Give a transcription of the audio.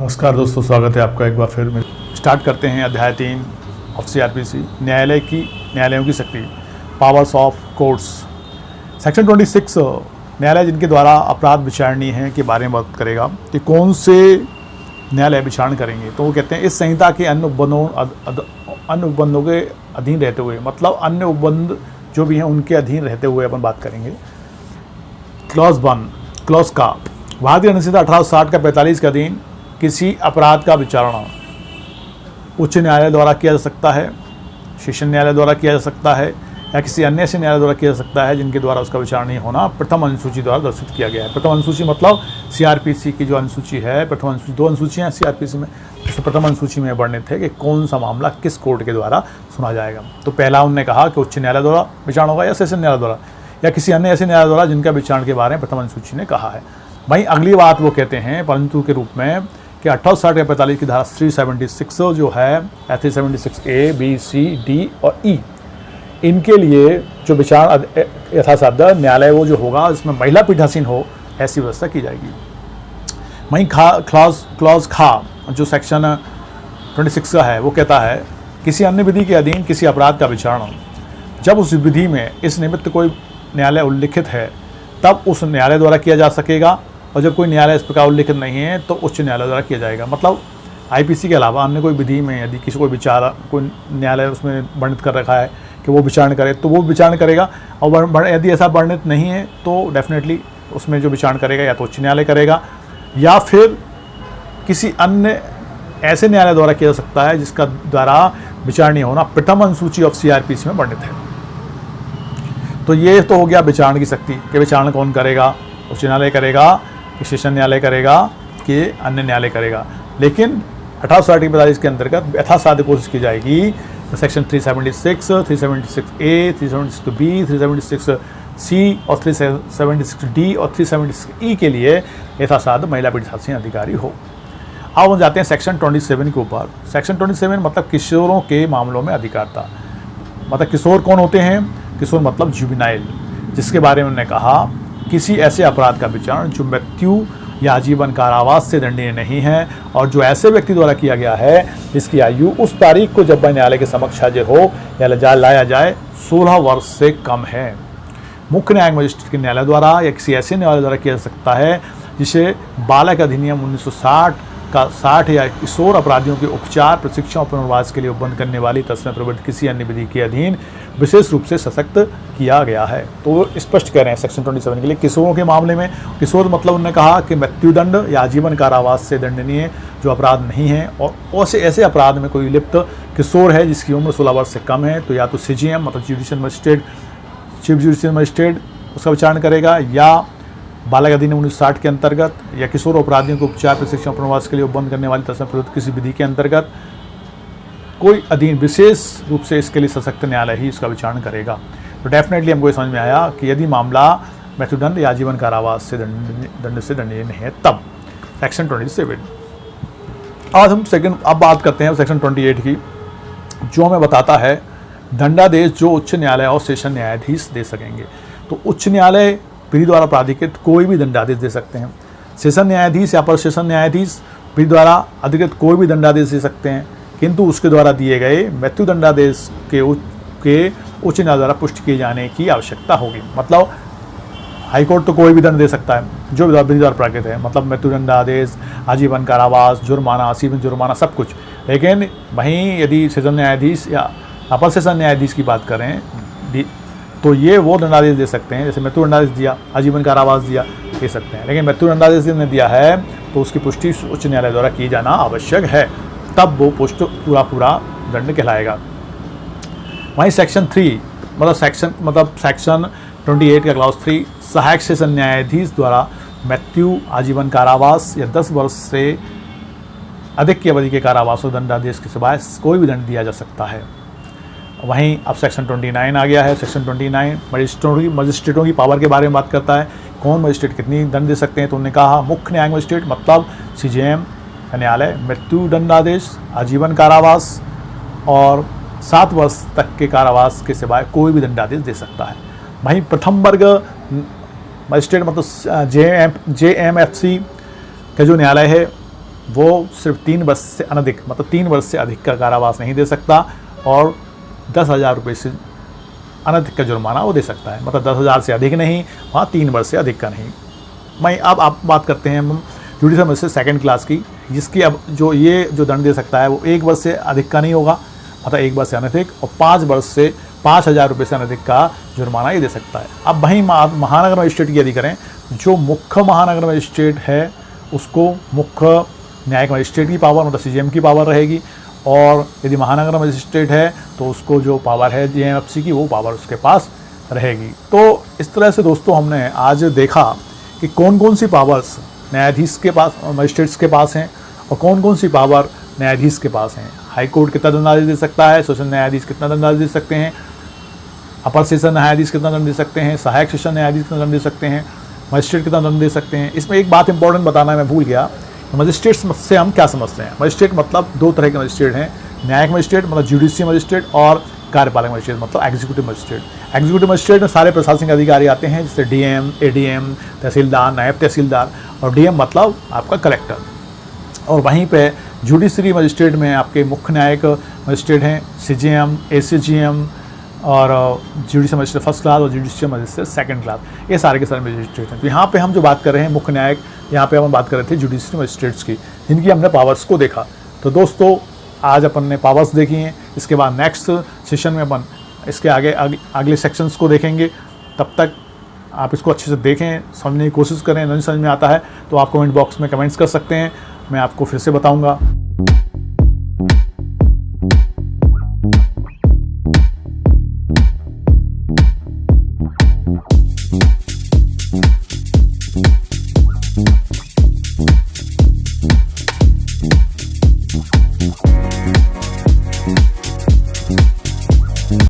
नमस्कार दोस्तों, स्वागत है आपका एक बार फिर। स्टार्ट करते हैं अध्याय 3 ऑफ CRPC, न्यायालयों की शक्ति, पावर्स ऑफ कोर्ट्स। सेक्शन 26 न्यायालय जिनके द्वारा अपराध विचारणीय हैं के बारे में बात करेगा कि कौन से न्यायालय विचारण करेंगे। तो वो कहते हैं इस संहिता के अन्य उपबंधों के अधीन रहते हुए, मतलब अन्य उपबंध जो भी हैं उनके अधीन रहते हुए अपन बात करेंगे। क्लॉज 1 क्लॉज का भारतीय अनुच्छेद 1860 का 45 के अधीन किसी अपराध का विचारण उच्च न्यायालय द्वारा किया जा सकता है, सेशन न्यायालय द्वारा किया जा सकता है, या किसी अन्य से न्यायालय द्वारा किया जा सकता है जिनके द्वारा उसका विचारण नहीं होना प्रथम अनुसूची द्वारा दर्शित किया गया है। प्रथम अनुसूची मतलब CRPC की जो अनुसूची है, प्रथम अनुसूची, 2 अनुसूचियाँ हैं CRPC में, जिसमें प्रथम अनुसूची में वर्णित है कि कौन सा मामला किस कोर्ट के द्वारा सुना जाएगा। तो पहला उन्होंने कहा कि उच्च न्यायालय द्वारा विचारण होगा या सेशन न्यायालय द्वारा या किसी अन्य ऐसे न्यायालय द्वारा जिनका विचारण के बारे में प्रथम अनुसूची ने कहा है। वहीं अगली बात वो कहते हैं परंतु के रूप में कि 1860 या 45 की धारा 376 जो है 376A, B, C, D और E, इनके लिए जो विचारण यथासाध्य न्यायालय वो जो होगा इसमें महिला पीठासीन हो, ऐसी व्यवस्था की जाएगी। वहीं क्लॉज खा जो सेक्शन 26 का है वो कहता है किसी अन्य विधि के अधीन किसी अपराध का विचारण जब उस विधि में इस निमित्त कोई न्यायालय उल्लिखित है तब उस न्यायालय द्वारा किया जा सकेगा, और जब कोई न्यायालय इस प्रकार उल्लिखित नहीं है तो उच्च न्यायालय द्वारा किया जाएगा। मतलब IPC के अलावा अन्य कोई विधि में यदि किसी कोई न्यायालय उसमें वर्णित कर रखा है कि वो विचारण करे तो वो विचारण करेगा, और यदि ऐसा वर्णित नहीं है तो डेफिनेटली उसमें जो विचारण करेगा या तो उच्च न्यायालय करेगा या फिर किसी अन्य ऐसे न्यायालय द्वारा किया जा सकता है जिसका द्वारा विचारणीय होना प्रथम अनुसूची ऑफ CRPC में वर्णित है। तो ये तो हो गया विचारण की शक्ति कि विचारण कौन करेगा, उच्च न्यायालय करेगा कि सेशन न्यायालय करेगा कि अन्य न्यायालय करेगा। लेकिन 1860 की 45 के अंतर्गत यथासाध्य कोशिश की जाएगी तो सेक्शन 376, 376A, 376B, 376C और 376D और 376E के लिए यथासाध्य महिला पीठासीन अधिकारी हो। अब हम जाते हैं सेक्शन 27 के ऊपर। सेक्शन 27 मतलब किशोरों के मामलों में अधिकारता। मतलब किशोर कौन होते हैं? किशोर मतलब जुवेनाइल, जिसके बारे में उन्होंने कहा किसी ऐसे अपराध का विचारण जो मृत्यु या आजीवन कारावास से दंडनीय नहीं है और जो ऐसे व्यक्ति द्वारा किया गया है जिसकी आयु उस तारीख को जब वह न्यायालय के समक्ष हाजिर हो या लाया जाए 16 वर्ष से कम है। मुख्य न्यायिक मजिस्ट्रेट के न्यायालय द्वारा या किसी ऐसे न्यायालय द्वारा किया जा सकता है जिसे बालक अधिनियम 1960 का 60 या किशोर अपराधियों के उपचार, प्रशिक्षण और पुनर्वास के लिए उपबंध करने वाली तस्में प्रवृत्त किसी अन्य विधि के अधीन विशेष रूप से सशक्त किया गया है। तो स्पष्ट कह रहे हैं सेक्शन 27 के लिए किशोरों के मामले में। किशोर मतलब उन्होंने कहा कि मृत्युदंड या आजीवन कारावास से दंडनीय जो अपराध नहीं है और ऐसे अपराध में कोई लिप्त किशोर है जिसकी उम्र 16 वर्ष से कम है तो या तो CJM मतलब judicial magistrate, chief judicial magistrate उसका विचारण करेगा, या बालक अधिनियम 1960 के अंतर्गत या किशोर अपराधियों को उपचार, प्रशिक्षण, पुनर्वास के लिए उपबंध करने वाली तस्में प्रवृत्त किसी विधि के अंतर्गत कोई अधीन विशेष रूप से इसके लिए सशक्त न्यायालय ही इसका विचारण करेगा। तो डेफिनेटली हमको ये समझ में आया कि यदि मामला मृत्युदंड या आजीवन कारावास से दंड से दंडनीय नहीं है तब। सेक्शन 27 आज हम अब बात करते हैं सेक्शन 28 की, जो हमें बताता है दंडादेश जो उच्च न्यायालय और सेशन न्यायाधीश दे सकेंगे। तो उच्च न्यायालय विधि द्वारा प्राधिकृत कोई भी दंडादेश दे सकते हैं। सेशन न्यायाधीश या पर सेशन न्यायाधीश विधि द्वारा अधिकृत कोई भी दंडादेश दे सकते हैं, किंतु उसके द्वारा दिए गए मृत्यु दंडादेश के उच्च न्यायालय द्वारा पुष्टि किए जाने की आवश्यकता होगी। मतलब हाईकोर्ट तो कोई भी दंड दे सकता है जो विधि द्वारा प्राकृत है, मतलब मृत्यु दंडादेश, आजीवन कारावास, जुर्माना, आजीवन जुर्माना, सब कुछ। लेकिन वहीं यदि सेशन न्यायाधीश या अपर सेशन न्यायाधीश की बात करें तो ये वो दंडादेश दे सकते हैं, जैसे मृत्यु दंडादेश दिया, आजीवन कारावास दिया, दे सकते हैं। लेकिन मृत्यु दंडादेश ने दिया है तो उसकी पुष्टि उच्च न्यायालय द्वारा की जाना आवश्यक है, तब वो पुष्ट पूरा दंड कहलाएगा। वहीं सेक्शन 3 मतलब सेक्शन 28 का क्लॉज 3 सहायक सेशन न्यायाधीश द्वारा मृत्यु, आजीवन कारावास या 10 वर्ष से अधिक की अवधि के कारावास और दंडादेश के सिवाय कोई भी दंड दिया जा सकता है। वहीं अब सेक्शन 29 आ गया है। सेक्शन 29 मजिस्ट्रेटों की पावर के बारे में बात करता है, कौन मजिस्ट्रेट कितनी दंड दे सकते हैं। तो उन्होंने कहा मुख्य न्यायिक मजिस्ट्रेट मतलब CJM न्यायालय मृत्यु दंडादेश, आजीवन कारावास और 7 वर्ष तक के कारावास के सिवाय कोई भी दंडादेश दे सकता है। वहीं प्रथम वर्ग मजिस्ट्रेट मतलब JMFC का जो न्यायालय है वो सिर्फ 3 वर्ष से अनधिक मतलब 3 वर्ष से अधिक का कारावास नहीं दे सकता और 10,000 रुपये से अनधिक का जुर्माना वो दे सकता है, मतलब 10,000 से अधिक नहीं, वहाँ 3 वर्ष से अधिक का नहीं। मैं अब आप बात करते हैं जुडिशल मजिस्ट्रेट सेकंड क्लास की, जिसकी अब जो दंड दे सकता है वो 1 वर्ष से अधिक का नहीं होगा, मतलब 1 वर्ष से अनधिक, और 5 वर्ष से 5,000 रुपये से अनधिक का जुर्माना ये दे सकता है। अब वहीं महानगर मजिस्ट्रेट की यदि करें, जो मुख्य महानगर मजिस्ट्रेट है उसको मुख्य न्यायिक मजिस्ट्रेट की पावर मतलब CJM की पावर रहेगी, और यदि महानगर मजिस्ट्रेट है तो उसको जो पावर है JMFC की वो पावर उसके पास रहेगी। तो इस तरह से दोस्तों हमने आज देखा कि कौन कौन सी पावर्स न्यायाधीश के पास मजिस्ट्रेट्स के पास हैं और कौन कौन सी पावर न्यायाधीश के पास हैं। हाई कोर्ट कितना दंडादेश दे सकता है, सेशन न्यायाधीश कितना दंडादेश दे सकते हैं, अपर सेशन न्यायाधीश कितना दंड दे सकते हैं, सहायक सेशन न्यायाधीश कितना दंड दे सकते हैं, मजिस्ट्रेट कितना दंड दे सकते हैं। इसमें एक बात इंपॉर्टेंट बताना मैं भूल गया, मजिस्ट्रेट्स से हम क्या समझते हैं। मजिस्ट्रेट मतलब 2 तरह के मजिस्ट्रेट हैं, न्यायिक मजिस्ट्रेट मतलब जुडिशियल मजिस्ट्रेट और कार्यपालक मजिस्ट्रेट मतलब एग्जीक्यूटिव मजिस्ट्रेट। एग्जीक्यूटिव मजिस्ट्रेट में सारे प्रशासनिक अधिकारी आते हैं, जैसे DM, ADM, तहसीलदार, नायब तहसीलदार, और DM मतलब आपका कलेक्टर। और वहीं पे जुडिशरी मजिस्ट्रेट में आपके मुख्य न्यायिक मजिस्ट्रेट हैं CJM, ACGM और जुडिशियल मजिस्ट्रेट फर्स्ट क्लास और जुडिशियल मजिस्ट्रेट सेकंड क्लास, ये सारे के सारे मजिस्ट्रेट हैं। तो यहाँ पे हम जो बात कर रहे हैं मुख्य न्यायिक, यहाँ पे हम बात कर रहे थे जुडिशियल मजिस्ट्रेट्स की, जिनकी हमने पावर्स को देखा। तो दोस्तों आज अपन ने पावर्स देखी हैं, इसके बाद नेक्स्ट सेशन में अपन इसके अगले सेक्शंस को देखेंगे। तब तक आप इसको अच्छे से देखें, समझने की कोशिश करें। नहीं समझ में आता है तो आप कमेंट बॉक्स में कमेंट्स कर सकते हैं, मैं आपको फिर से बताऊँगा।